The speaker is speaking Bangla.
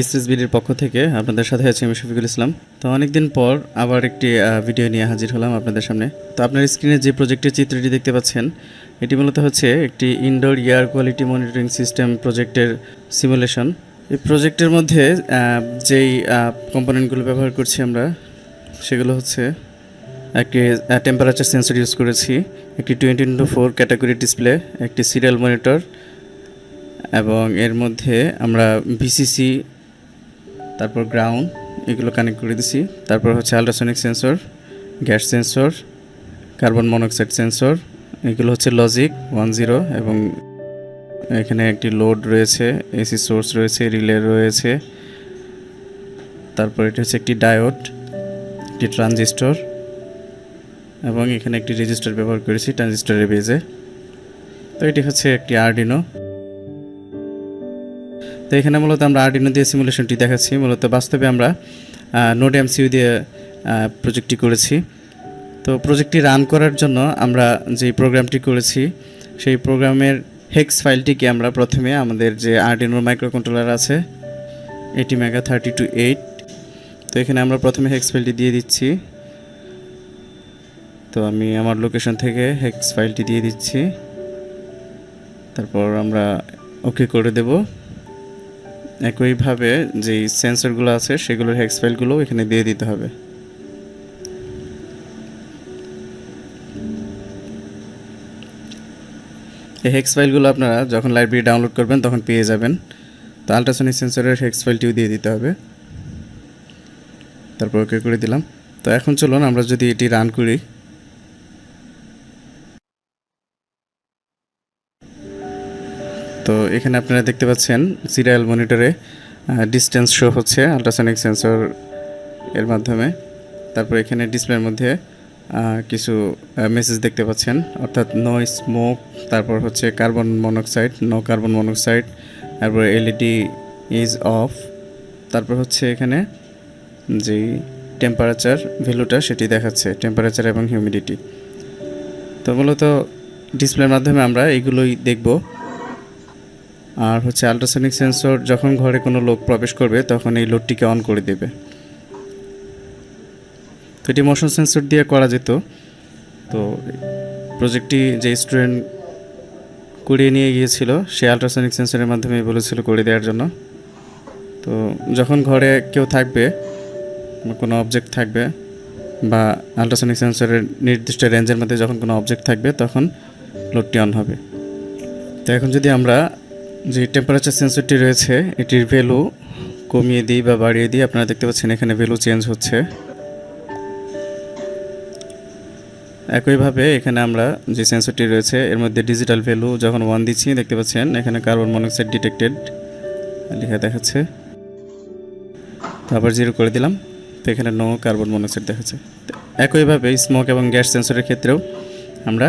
এসএসবিডির পক্ষ থেকে আপনাদের সাথে আছি আমি শফিকুল ইসলাম। তো অনেকদিন পর আবার একটি ভিডিও নিয়ে হাজির হলাম আপনাদের সামনে। তো আপনার স্ক্রিনে যে প্রজেক্টের চিত্রটি দেখতে পাচ্ছেন এটি মূলত হচ্ছে একটি indoor air quality monitoring system প্রজেক্টের সিমুলেশন। এই প্রজেক্টের মধ্যে যেই কম্পোনেন্টগুলো ব্যবহার করছি আমরা সেগুলো হচ্ছে একটি টেম্পারেচার সেন্সর ইউজ করেছি, একটি 20x4 ক্যাটাগরি ডিসপ্লে, একটি সিরিয়াল মনিটর এবং এর মধ্যে আমরা ভিসিসি, তারপর গ্রাউন্ড এগুলো কানেক্ট করে দিছি। তারপর হচ্ছে ultrasonic sensor, gas sensor, carbon monoxide sensor, এগুলো হচ্ছে লজিক 10 এবং এখানে একটি লোড রয়েছে, এসি সোর্স রয়েছে, রিলে রয়েছে। তারপর এটা হচ্ছে একটি ডায়োড, একটি ট্রানজিস্টর এবং এখানে একটি রেজিস্টার ব্যবহার করেছি ট্রানজিস্টরের বেজে। তো এটি হচ্ছে একটি আরডিনো। তো এখানে মূলত আমরা আরডিনো দিয়ে সিমুলেশনটি দেখাচ্ছি। মূলত বাস্তবে আমরা নোড এমসিইউ দিয়ে প্রজেক্টটি করেছি। তো প্রজেক্টটি রান করার জন্য আমরা যে প্রোগ্রামটি করেছি সেই প্রোগ্রামের হেক্স ফাইলটিকে আমরা প্রথমে আমাদের যে আরডিনো মাইক্রো কন্ট্রোলার আছে ATmega32.8, তো এখানে আমরা প্রথমে হেক্স ফাইলটি দিয়ে দিচ্ছি। তো আমি আমার লোকেশন থেকে হেক্স ফাইলটি দিয়ে দিচ্ছি, তারপর আমরা ওকে করে দেব। একইভাবে যেই সেন্সরগুলো আছে সেগুলোর হেক্স ফাইলগুলো এখানে দিয়ে দিতে হবে। এই হেক্স ফাইলগুলো আপনারা যখন লাইব্রেরি ডাউনলোড করবেন তখন পেয়ে যাবেন। তো আল্ট্রাসনিক সেন্সরের হেক্স ফাইলটিও দিয়ে দিতে হবে, তারপর ওকে করে দিলাম। তো এখন চলুন আমরা যদি এটি রান করি। তো এখানে আপনারা দেখতে পাচ্ছেন সিরিয়াল মনিটরে ডিস্টেন্স শো হচ্ছে আল্ট্রাসনিক সেন্সর এর মাধ্যমে। তারপর এখানে ডিসপ্লের মধ্যে কিছু মেসেজ দেখতে পাচ্ছেন, অর্থাৎ নো স্মোক, তারপর হচ্ছে carbon monoxide, no carbon monoxide, তারপর এলইডি ইজ অফ, তারপর হচ্ছে এখানে যেই টেম্পারেচার ভ্যালুটা সেটি দেখাচ্ছে, টেম্পারেচার এবং হিউমিডিটি। তো মূলত ডিসপ্লের মাধ্যমে আমরা এইগুলোই দেখব। আর হচ্ছে আল্ট্রাসনিক সেন্সর যখন ঘরে কোনো লোক প্রবেশ করবে তখন এই লোডটিকে অন করে দেবে। তো এটি মোশন সেন্সর দিয়ে করা যেত। তো প্রজেক্টটি যে স্টুডেন্ট করিয়ে নিয়ে গিয়েছিল সে আল্ট্রাসনিক সেন্সরের মাধ্যমে বলেছিল করে দেওয়ার জন্য। তো যখন ঘরে কেউ থাকবে, কোনো অবজেক্ট থাকবে বা আল্ট্রাসনিক সেন্সরের নির্দিষ্ট রেঞ্জের মধ্যে যখন কোনো অবজেক্ট থাকবে তখন লোডটি অন হবে। তো এখন যদি আমরা যে টেম্পারেচার সেন্সরটি রয়েছে এটির ভ্যালু কমিয়ে দিই বা বাড়িয়ে দিই, আপনারা দেখতে পাচ্ছেন এখানে ভ্যালু চেঞ্জ হচ্ছে। একইভাবে এখানে আমরা যে সেন্সরটি রয়েছে এর মধ্যে ডিজিটাল ভ্যালু যখন 1 দিচ্ছি দেখতে পাচ্ছেন এখানে কার্বন মনোক্সাইড ডিটেক্টেড লেখা দেখাচ্ছে। তারপর 0 করে দিলাম, তো এখানে নো কার্বন মনোক্সাইড দেখাচ্ছে। একইভাবে স্মোক এবং গ্যাস সেন্সরের ক্ষেত্রেও আমরা